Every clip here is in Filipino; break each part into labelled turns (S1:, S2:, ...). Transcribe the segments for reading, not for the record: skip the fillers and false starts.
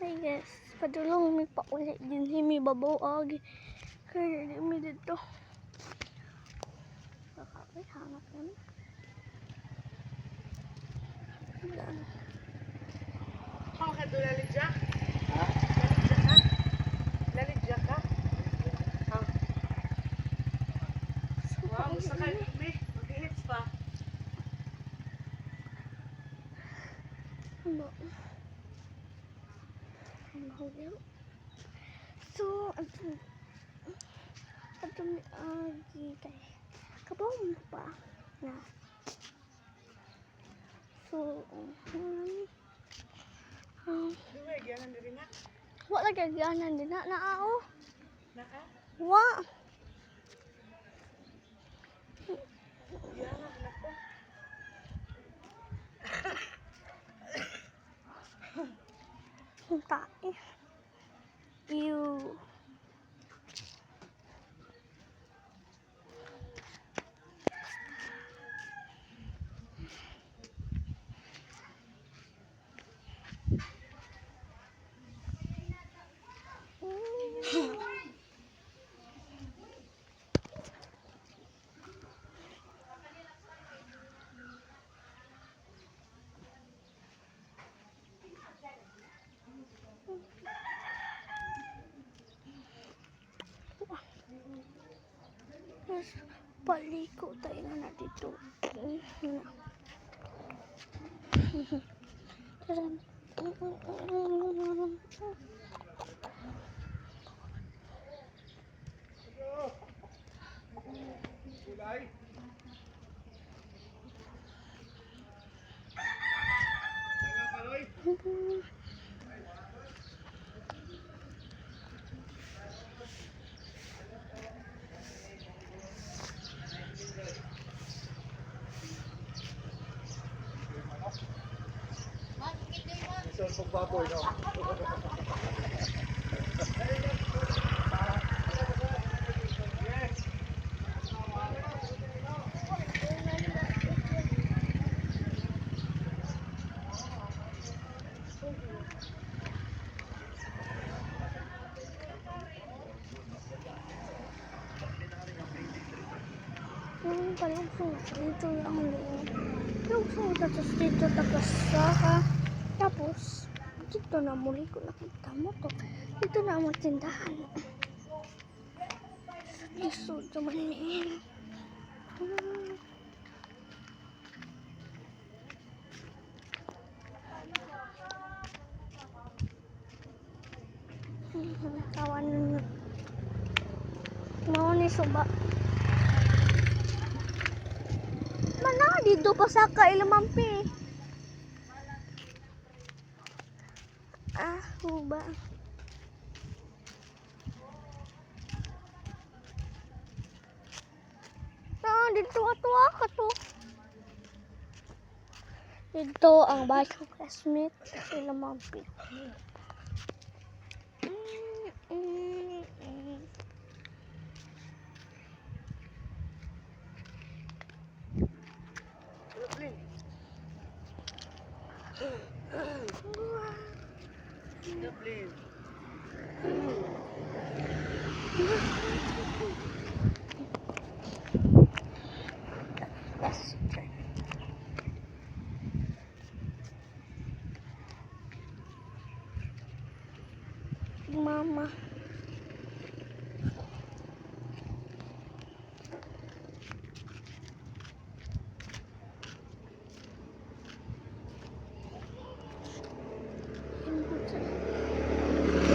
S1: Ay guys, padulong may paulit din himi babaw agi. Kaya di mi dito. Kakapit hangat naman. Dan.
S2: How ka to lalidya?
S3: Ha?
S2: Lalidya ka? Lalidya ka? Ha? Wow, gusto ka me? Mag-hits pa.
S1: Ano? Ano? So, ato mi agi kay. Kabaw mo pa na. So,
S2: Duwe, gyanan diri na.
S1: wala kaganan din na naaw.
S2: Naka?
S1: Wa.
S2: Gyanan na ko.
S1: Tae. Ew. Mas paliko tayo na dito. Taran.
S3: Kulay. Wala kaloy. Isang pagbaboy, no?
S1: Yung palusong dito lang yun. Palusong tapos dito tagasaka. Tapos, dito na muli ko nakita mo to. Dito na ang tindahan. Lisod sa maliin. Kawan mau ni suba. Mana dito pa sa kailamampi. Ah, huba. Ah, dito ato ka to. Dito ang bahay ko classmate sa Lamampi.
S2: Dublin. Dublin.
S1: Yes. Mama.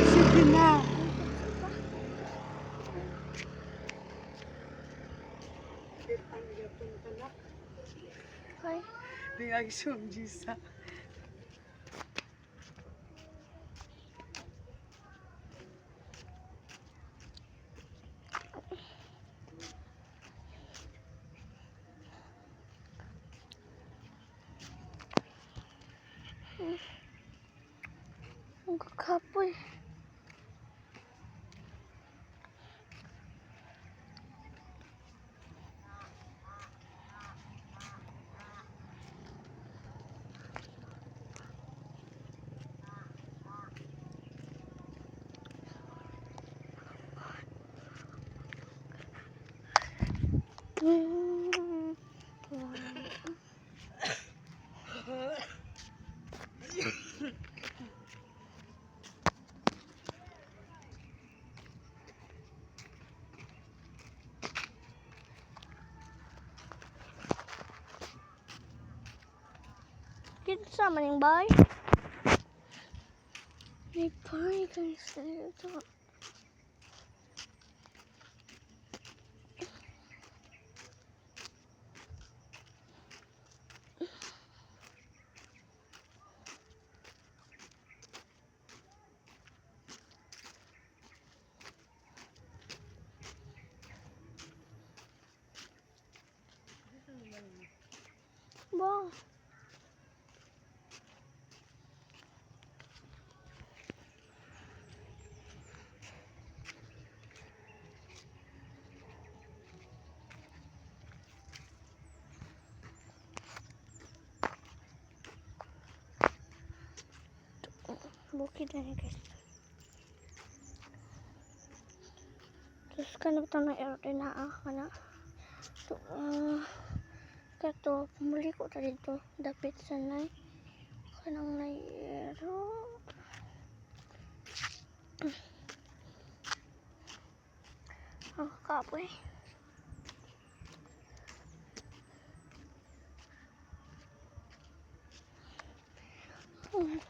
S2: Sige na.
S1: Okay.
S2: Di nga isong Gisa.
S1: Ang kakapoy. Kinsa man yung bay? May bay guys dito. Ba? Bukid na guys. Terus kan ito na aeroplane na kana. Kato pumuli ko ta dito dapit sa nay kanang nay aero. Ang kapoy.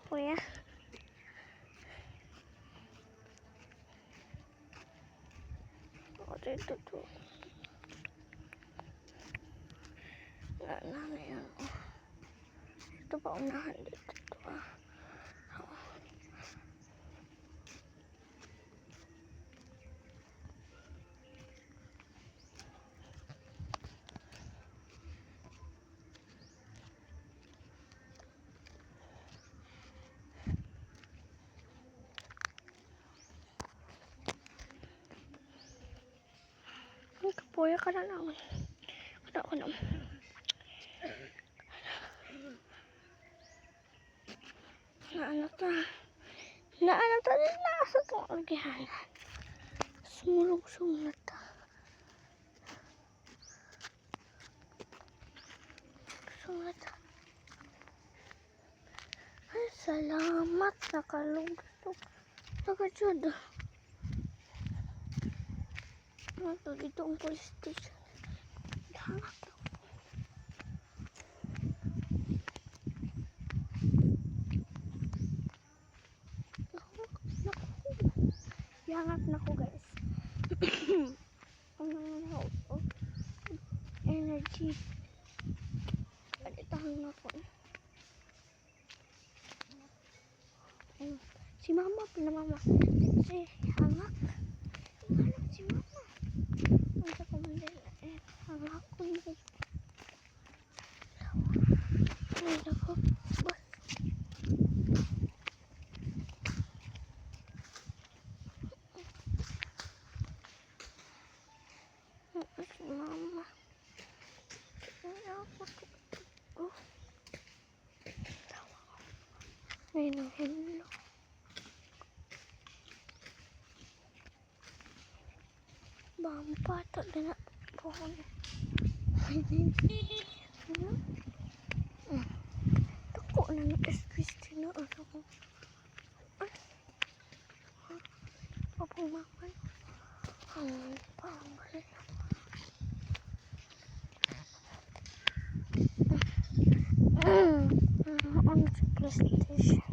S1: Kuya. Dito to. Na yan. Ito pa unahan dito to. Kapoy ka na lang. Kada ko naman. Naano ta din nasa kong orgihanan. Sumulong-sumulong na ta. Sumulong ta. Ay, salamat. Nakalugtog. Nakajud. Ito dito ang police station. Hangat ako. Hangat na ko guys. Ang nangyayari ako. Energy. Kalitahan na ko. Si mama pala mama. Si hangat. Hangat si mama. Ang sa kumandila hangat ko na. Ay nako. Bas. Mama. Hello. Bampa tak ada nak pohon. Takut nak SPC nak aku. Apa makan? On the PlayStation.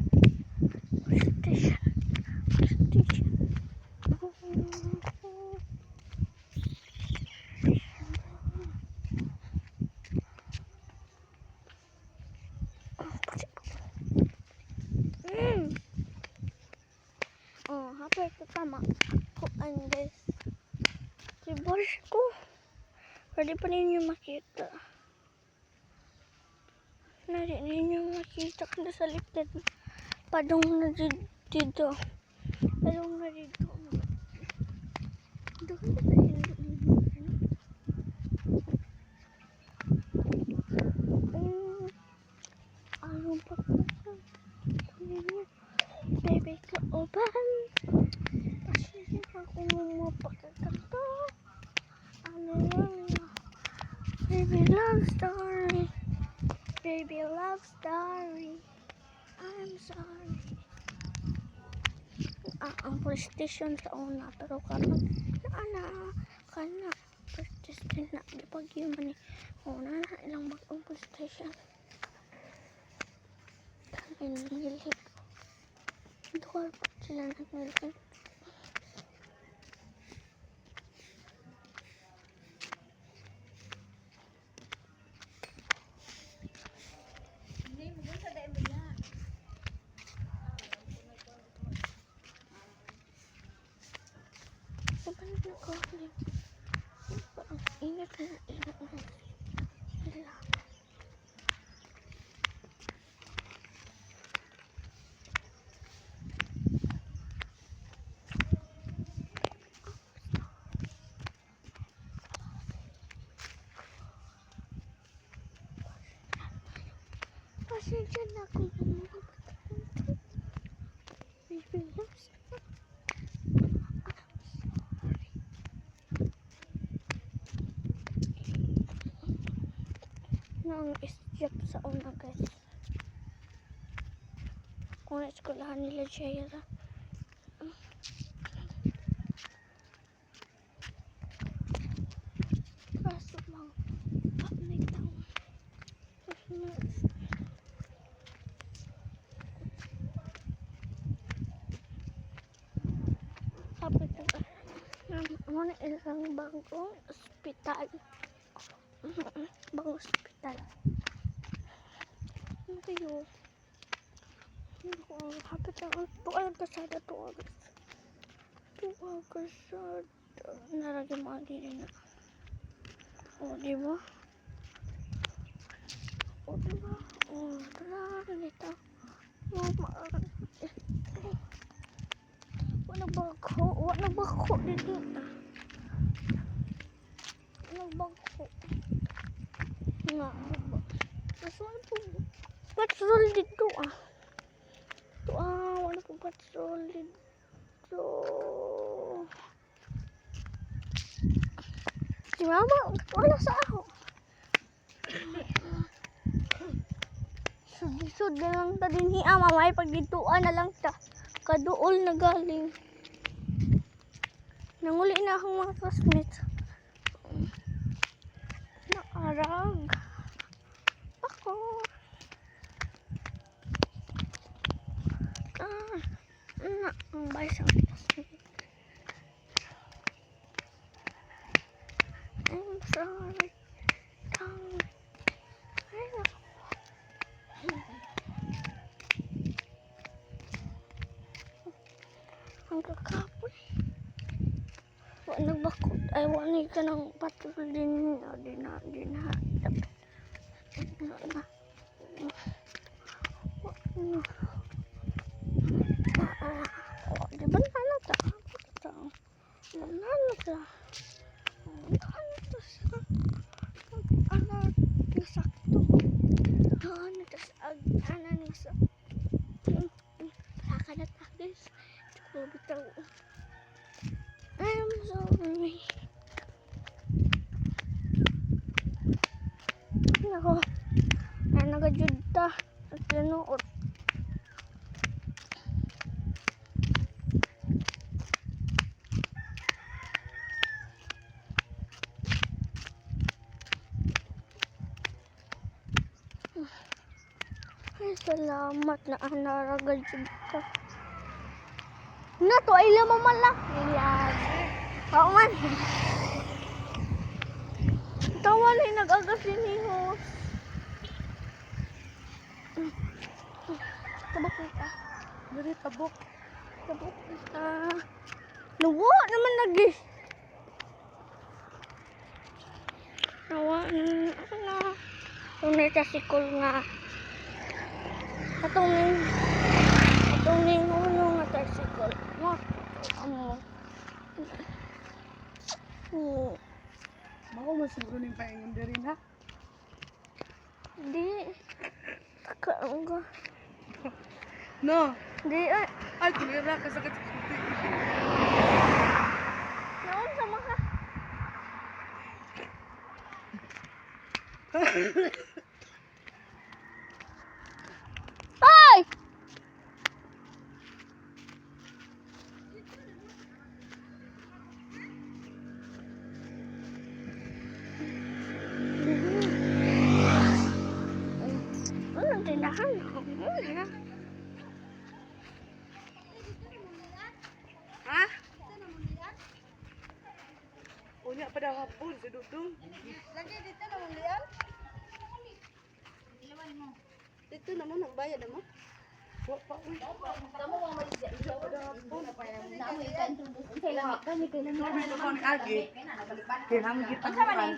S1: Oh, apa itu sama? Kok andes? Si bosku. Pwede pa ninyo makita. Nari ninyo makita kada sa likod. Padong na dito. Padong na dito. Doon na tayo. Anong pagkakas? Bebe ka oban. Pasensya ka kung mo pagkakata. Ano lang. Baby love story. Baby love story. I'm sorry. Ang police station sa una pero karon kana police station na di pag man ni una na ilang bag-ong police station. Kanay nilip. Duwal pa sila nilip. Ang ingat na nila. Pasensya na kung mga bata. Baby loves. Nang isjap sa una guys. Kung na eskulahan nila Jaira. Kaso lang, public town. Public town. Muna ilang bagong ospital. Bagong ospital. Ano kayo? Hapit ang tuwag kasada tuwag. Tuwag kasada. Naragyan mga dili na. O, diba? O, diba? O, tara, ganito. Wala bako dito. Wala bako. Nga, diba? Nasuan po. Patrol dito wala po patrol dito. Si mama, wala sa ako. Sud na lang ta din hiya, mamay pag dituan na lang ta. Kaduol na galing. Nanguli na akong mga classmates. Naarag. Ako. Ang bayas ang classmates. I'm sorry. Ang kakapoy. Nagbakot. Ay, wala ka ng patrol din. Di na. Dapat. Diba nanata? Nanata. Nasakto. Guys. Bitaw. I'm sorry. Nako. Nagajud ta. At tinuot. Ay, salamat na naragajud ka. Na to ay lamang malak. Ilag. Oo man. Tawan ay nag-agas sinihos. Tabok kita.
S2: Dari tabok.
S1: Tabok kita. Luwa naman lagi. Nawa. Ako na. Tunay sa sikol nga. Atong ning ulo nga tricycle mo.
S2: Mako masuro ning paingon diri na.
S1: Di. Kaon ka.
S2: No.
S1: Di ay.
S2: Ay, kinira ka sakit.
S1: Naon sama ka. Ay! Ano tinahan?
S2: Ha? Unya pada hapon sa dudong.
S4: Lagi dito naman liyan. Dito naman nagbayad mo.
S2: Wa pa uy.
S4: Kamu mau malihat. Namu ikan tubus.
S1: Kami kailangan.
S2: Sabi ito ko ni Agi. Kailangan kita bukan.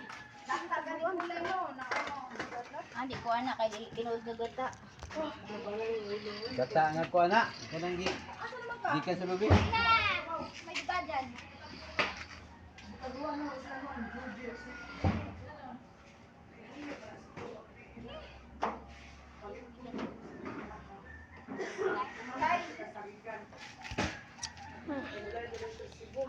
S4: Adi ko anak kay dili kinusugot ta.
S3: Gata nga ko anak. Kanang di ka sa lubi.
S4: May badan.